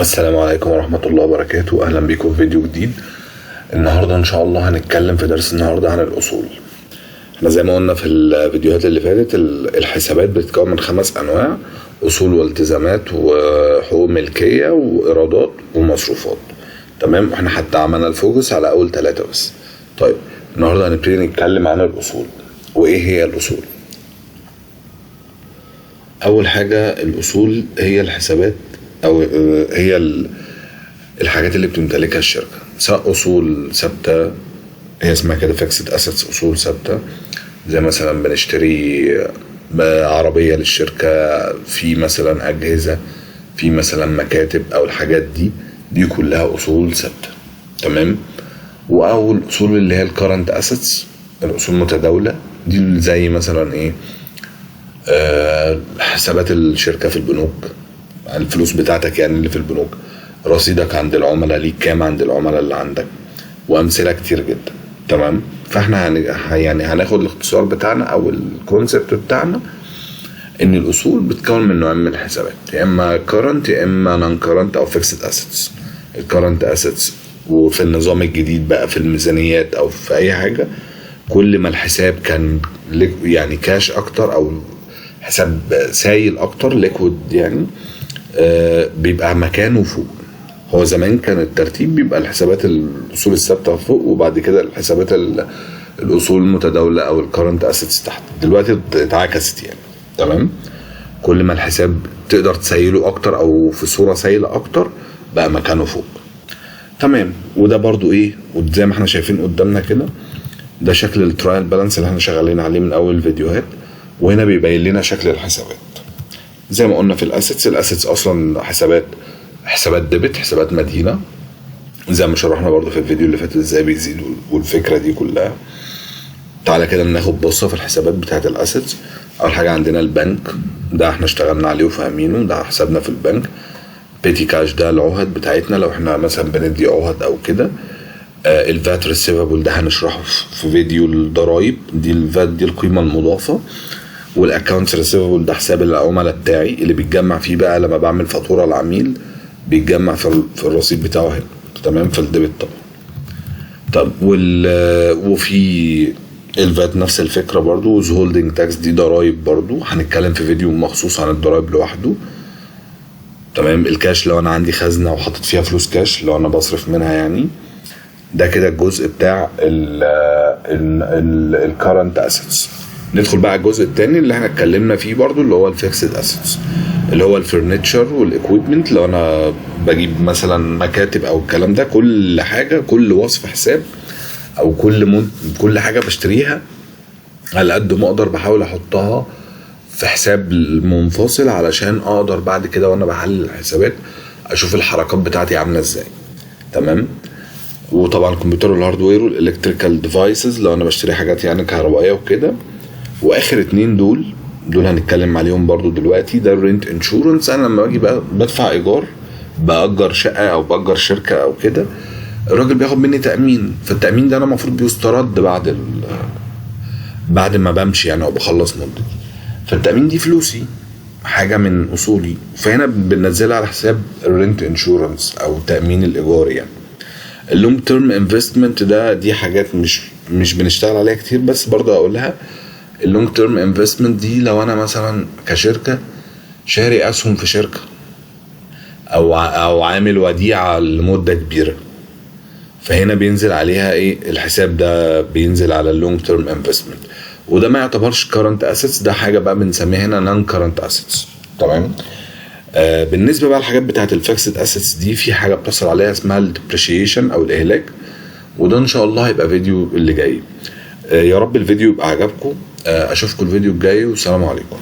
السلام عليكم ورحمة الله وبركاته. أهلا بكم في فيديو جديد. النهاردة إن شاء الله هنتكلم في درس النهاردة عن الأصول. احنا زي ما قلنا في الفيديوهات اللي فاتت، الحسابات بتتكون من 5 أنواع: أصول والتزامات وحقوق ملكية وإيرادات ومصروفات. تمام، احنا حتى عملنا الفوكس على أول 3 بس. طيب النهاردة هنبتدي نتكلم عن الأصول. وإيه هي الأصول؟ أول حاجة، الأصول هي الحسابات أو هي الحاجات اللي بتمتلكها الشركة، سواء أصول ثابتة هي اسمها كده فيكسد أسيتس، أصول ثابتة زي مثلا بنشتري عربية للشركة، في مثلا أجهزة، في مثلا مكاتب أو الحاجات دي كلها أصول ثابتة. تمام. وأول أصول اللي هي الكارنت أسيتس، الأصول المتداولة، دي زي مثلا إيه، حسابات الشركة في البنوك، الفلوس بتاعتك يعني اللي في البنوك، رصيدك عند العملاء، ليك كام عند العملاء اللي عندك، وأمثلة كتير جدا. تمام. فاحنا يعني هناخد الاختصار بتاعنا او الكونسبت بتاعنا ان الاصول بتكون من نوعين من الحسابات، يا اما كارنت يا اما نون كارنت او فيكسد اسيتس. الكارنت اسيتس وفي النظام الجديد بقى في الميزانيات او في اي حاجه، كل ما الحساب كان يعني كاش اكتر او حساب سايل اكتر، ليكويد يعني، بيبقى مكانه فوق. هو زمان كان الترتيب بيبقى الحسابات الاصول الثابته فوق، وبعد كده الحسابات الاصول المتداوله او الكارنت اسيتس تحت. دلوقتي اتعكست يعني. تمام. كل ما الحساب تقدر تسيله اكتر او في صوره سايله اكتر، بقى مكانه فوق. تمام. وده برضو ايه، وزي ما احنا شايفين قدامنا كده، ده شكل الترايل بالانس اللي احنا شغالين عليه من اول الفيديوهات، وهنا بيبين لنا شكل الحسابات. زي ما قلنا في الاسيتس اصلا حسابات ديبت، حسابات مدينة، زي ما شرحنا برضو في الفيديو اللي فات ازاي بيزيد، والفكرة دي كلها. تعالى كده ناخد بصة في الحسابات بتاعت الاسيتس. اول حاجة عندنا البنك، ده احنا اشتغلنا عليه وفاهمينه، ده حسابنا في البنك. بيتي كاش ده العهد بتاعتنا لو احنا مثلا بندي عهد او كده. الفات ريسيفابل ده هنشرحه في فيديو الضرايب، دي الفات دي القيمة المضافة. والاكونتس ريسيفابل ده حساب العملاء بتاعي اللي بيتجمع فيه بقى لما بعمل فاتورة العميل، بيتجمع في الرصيد بتاعه هنا. تمام. في الديبت طبعا. طب وفي الفات نفس الفكرة برضو. وز هولدنج تاكس دي ضرايب برضو، هنتكلم في فيديو مخصوص عن الضرايب لوحده. تمام. الكاش لو انا عندي خزنة وحطت فيها فلوس كاش، لو انا بصرف منها يعني، ده كده الجزء بتاع الكارنت اسيتس. ندخل بقى الجزء التاني اللي احنا اتكلمنا فيه برضو، اللي هو الفيكسد اسيتس، اللي هو الفرنتشر والاكويبمنت. لو انا بجيب مثلا مكاتب او الكلام ده، كل حاجه، كل وصف حساب او كل حاجه بشتريها، على قد ما اقدر بحاول احطها في حساب منفصل، علشان اقدر بعد كده وانا بحلل الحسابات اشوف الحركات بتاعتي عامله ازاي. تمام. وطبعا الكمبيوتر والهاردوير والالكتريكال ديفايسز، لو انا بشتري حاجات يعني كهربائيه وكده. واخر 2 دول هنتكلم عليهم برضو دلوقتي. ده الرنت انشورنس، انا لما باجي بدفع ايجار، باجر شقه او باجر شركه او كده، الراجل بياخد مني تامين، فالتامين ده انا المفروض بيسترد بعد ما بمشي يعني او بخلص مدتي. فالتامين دي فلوسي، حاجه من اصولي، فهنا بننزلها على حساب الرنت انشورنس او تامين الايجار يعني. اللونج تيرم انفستمنت دي حاجات مش بنشتغل عليها كتير، بس برضو اقولها. اللونج تيرم انفستمنت دي لو انا مثلا كشركه شاري اسهم في شركه او عامل وديعه لمده كبيره، فهنا بينزل عليها ايه، الحساب ده بينزل على اللونج تيرم انفستمنت، وده ما يعتبرش كارنت اسيتس، ده حاجه بقى بنسميها هنا نون كارنت اسيتس. تمام. بالنسبه بقى الحاجات بتاعه الفيكسد اسيتس دي، في حاجه بتصل عليها اسمها الديبريشيشن او الاهلاك، وده ان شاء الله هيبقى فيديو اللي جاي. يا رب الفيديو يبقى عجبكم. اشوفكم الفيديو الجاي، والسلام عليكم.